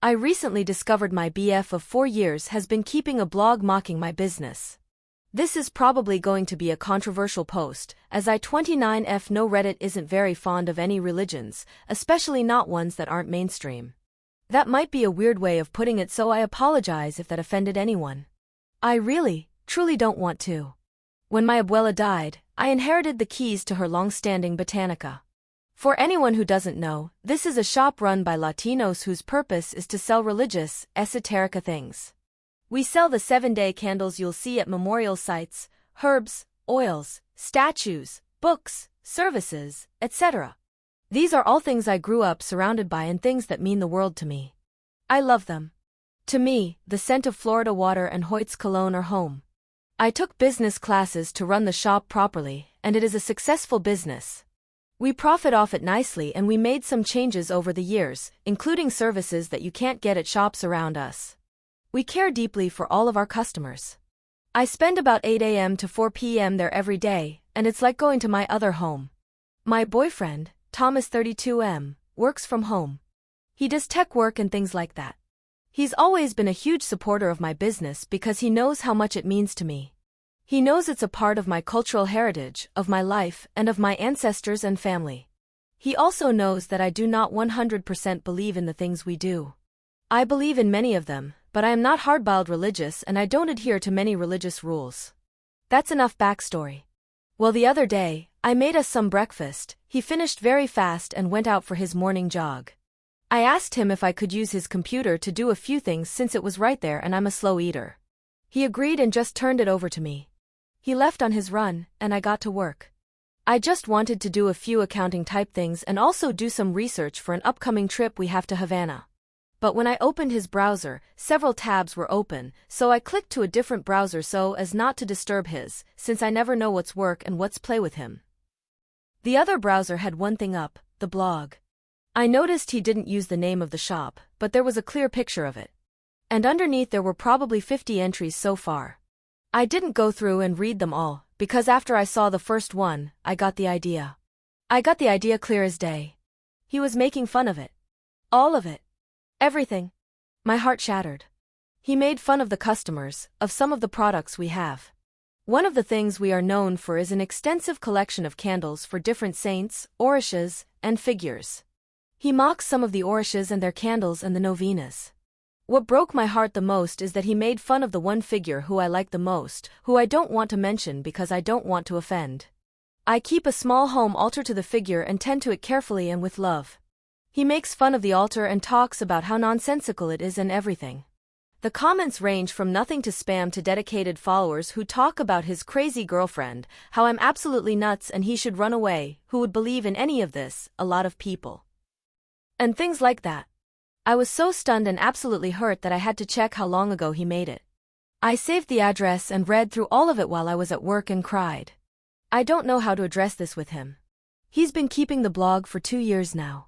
I recently discovered my BF of 4 years has been keeping a blog mocking my business. This is probably going to be a controversial post, as I 29F know Reddit isn't very fond of any religions, especially not ones that aren't mainstream. That might be a weird way of putting it, so I apologize if that offended anyone. I really, truly don't want to. When my abuela died, I inherited the keys to her long-standing botanica. For anyone who doesn't know, this is a shop run by Latinos whose purpose is to sell religious, esoterica things. We sell the 7-day candles you'll see at memorial sites, herbs, oils, statues, books, services, etc. These are all things I grew up surrounded by and things that mean the world to me. I love them. To me, the scent of Florida water and Hoyt's cologne are home. I took business classes to run the shop properly, and it is a successful business. We profit off it nicely, and we made some changes over the years, including services that you can't get at shops around us. We care deeply for all of our customers. I spend about 8 a.m. to 4 p.m. there every day, and it's like going to my other home. My boyfriend, Thomas 32M, works from home. He does tech work and things like that. He's always been a huge supporter of my business because he knows how much it means to me. He knows it's a part of my cultural heritage, of my life, and of my ancestors and family. He also knows that I do not 100% believe in the things we do. I believe in many of them, but I am not hardboiled religious and I don't adhere to many religious rules. That's enough backstory. Well, the other day, I made us some breakfast. He finished very fast and went out for his morning jog. I asked him if I could use his computer to do a few things since it was right there and I'm a slow eater. He agreed and just turned it over to me. He left on his run, and I got to work. I just wanted to do a few accounting type things and also do some research for an upcoming trip we have to Havana. But when I opened his browser, several tabs were open, so I clicked to a different browser so as not to disturb his, since I never know what's work and what's play with him. The other browser had one thing up, the blog. I noticed he didn't use the name of the shop, but there was a clear picture of it. And underneath there were probably 50 entries so far. I didn't go through and read them all, because after I saw the first one, I got the idea. I got the idea clear as day. He was making fun of it. All of it. Everything. My heart shattered. He made fun of the customers, of some of the products we have. One of the things we are known for is an extensive collection of candles for different saints, orishas, and figures. He mocks some of the orishas and their candles and the novenas. What broke my heart the most is that he made fun of the one figure who I like the most, who I don't want to mention because I don't want to offend. I keep a small home altar to the figure and tend to it carefully and with love. He makes fun of the altar and talks about how nonsensical it is and everything. The comments range from nothing to spam to dedicated followers who talk about his crazy girlfriend, how I'm absolutely nuts and he should run away, who would believe in any of this, a lot of people. And things like that. I was so stunned and absolutely hurt that I had to check how long ago he made it. I saved the address and read through all of it while I was at work and cried. I don't know how to address this with him. He's been keeping the blog for 2 years now.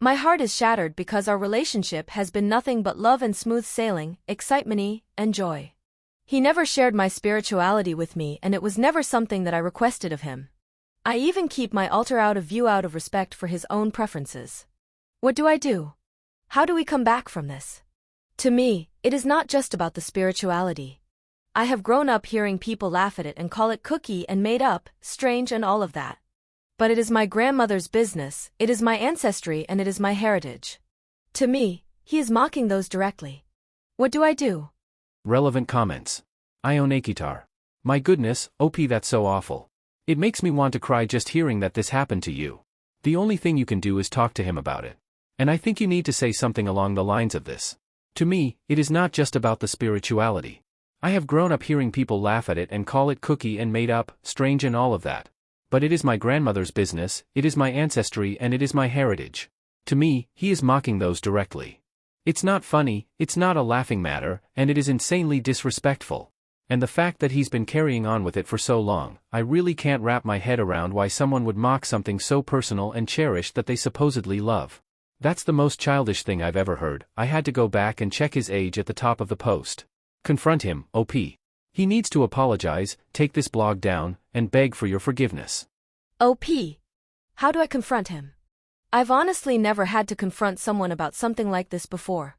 My heart is shattered because our relationship has been nothing but love and smooth sailing, excitement and joy. He never shared my spirituality with me and it was never something that I requested of him. I even keep my altar out of view out of respect for his own preferences. What do I do? How do we come back from this? To me, it is not just about the spirituality. I have grown up hearing people laugh at it and call it kooky and made up, strange and all of that. But it is my grandmother's business, it is my ancestry and it is my heritage. To me, he is mocking those directly. What do I do? Relevant comments. I own a guitar. My goodness, OP, that's so awful. It makes me want to cry just hearing that this happened to you. The only thing you can do is talk to him about it. And I think you need to say something along the lines of this. To me, it is not just about the spirituality. I have grown up hearing people laugh at it and call it kooky and made up, strange and all of that. But it is my grandmother's business, it is my ancestry and it is my heritage. To me, he is mocking those directly. It's not funny, it's not a laughing matter, and it is insanely disrespectful. And the fact that he's been carrying on with it for so long, I really can't wrap my head around why someone would mock something so personal and cherished that they supposedly love. That's the most childish thing I've ever heard. I had to go back and check his age at the top of the post. Confront him, OP. He needs to apologize, take this blog down, and beg for your forgiveness. OP. How do I confront him? I've honestly never had to confront someone about something like this before.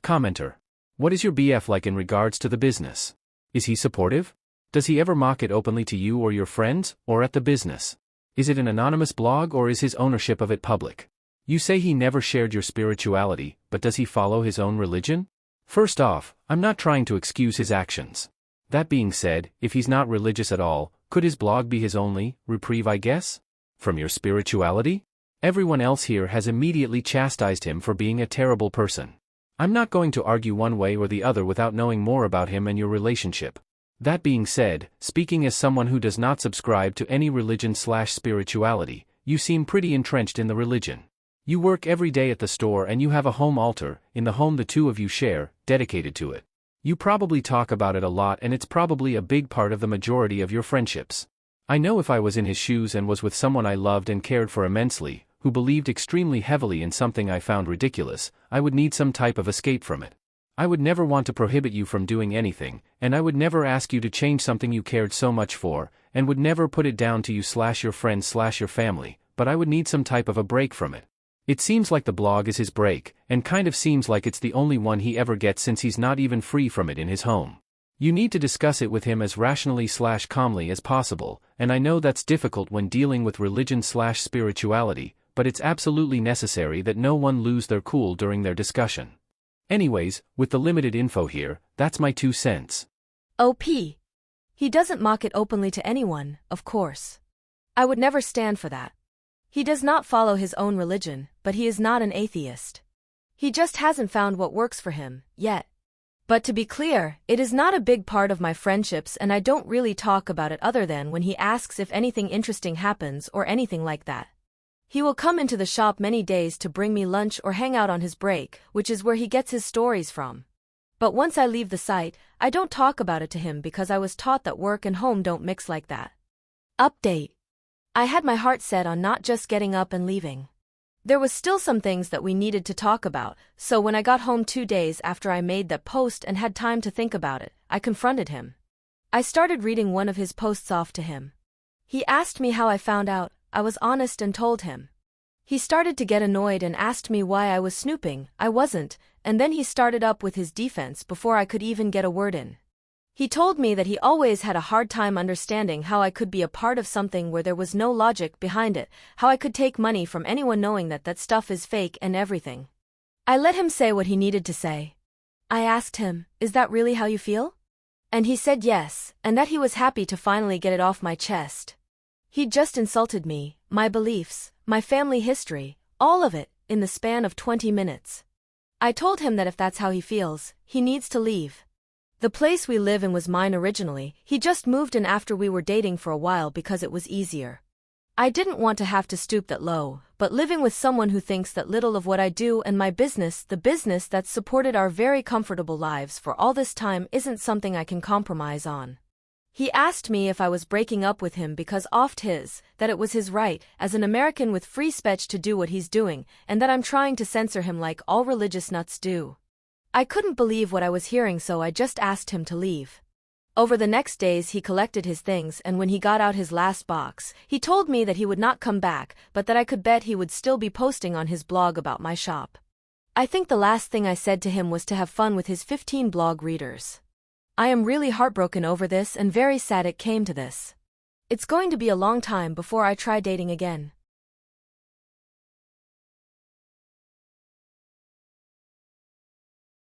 Commenter. What is your BF like in regards to the business? Is he supportive? Does he ever mock it openly to you or your friends, or at the business? Is it an anonymous blog or is his ownership of it public? You say he never shared your spirituality, but does he follow his own religion? First off, I'm not trying to excuse his actions. That being said, if he's not religious at all, could his blog be his only reprieve, I guess? From your spirituality? Everyone else here has immediately chastised him for being a terrible person. I'm not going to argue one way or the other without knowing more about him and your relationship. That being said, speaking as someone who does not subscribe to any religion/spirituality, you seem pretty entrenched in the religion. You work every day at the store and you have a home altar, in the home the two of you share, dedicated to it. You probably talk about it a lot and it's probably a big part of the majority of your friendships. I know if I was in his shoes and was with someone I loved and cared for immensely, who believed extremely heavily in something I found ridiculous, I would need some type of escape from it. I would never want to prohibit you from doing anything, and I would never ask you to change something you cared so much for, and would never put it down to you/your friends/your family, but I would need some type of a break from it. It seems like the blog is his break, and kind of seems like it's the only one he ever gets since he's not even free from it in his home. You need to discuss it with him as rationally/calmly as possible, and I know that's difficult when dealing with religion/spirituality, but it's absolutely necessary that no one lose their cool during their discussion. Anyways, with the limited info here, that's my 2 cents. OP. He doesn't mock it openly to anyone, of course. I would never stand for that. He does not follow his own religion, but he is not an atheist. He just hasn't found what works for him, yet. But to be clear, it is not a big part of my friendships and I don't really talk about it other than when he asks if anything interesting happens or anything like that. He will come into the shop many days to bring me lunch or hang out on his break, which is where he gets his stories from. But once I leave the site, I don't talk about it to him because I was taught that work and home don't mix like that. Update. I had my heart set on not just getting up and leaving. There was still some things that we needed to talk about, so when I got home 2 days after I made that post and had time to think about it, I confronted him. I started reading one of his posts off to him. He asked me how I found out. I was honest and told him. He started to get annoyed and asked me why I was snooping. I wasn't, and then he started up with his defense before I could even get a word in. He told me that he always had a hard time understanding how I could be a part of something where there was no logic behind it, how I could take money from anyone knowing that that stuff is fake and everything. I let him say what he needed to say. I asked him, "Is that really how you feel?" And he said yes, and that he was happy to finally get it off my chest. He'd just insulted me, my beliefs, my family history, all of it, in the span of 20 minutes. I told him that if that's how he feels, he needs to leave. The place we live in was mine originally, he just moved in after we were dating for a while because it was easier. I didn't want to have to stoop that low, but living with someone who thinks that little of what I do and my business, the business that's supported our very comfortable lives for all this time, isn't something I can compromise on. He asked me if I was breaking up with him because that it was his right, as an American with free speech, to do what he's doing, and that I'm trying to censor him like all religious nuts do. I couldn't believe what I was hearing, so I just asked him to leave. Over the next days he collected his things, and when he got out his last box, he told me that he would not come back, but that I could bet he would still be posting on his blog about my shop. I think the last thing I said to him was to have fun with his 15 blog readers. I am really heartbroken over this and very sad it came to this. It's going to be a long time before I try dating again.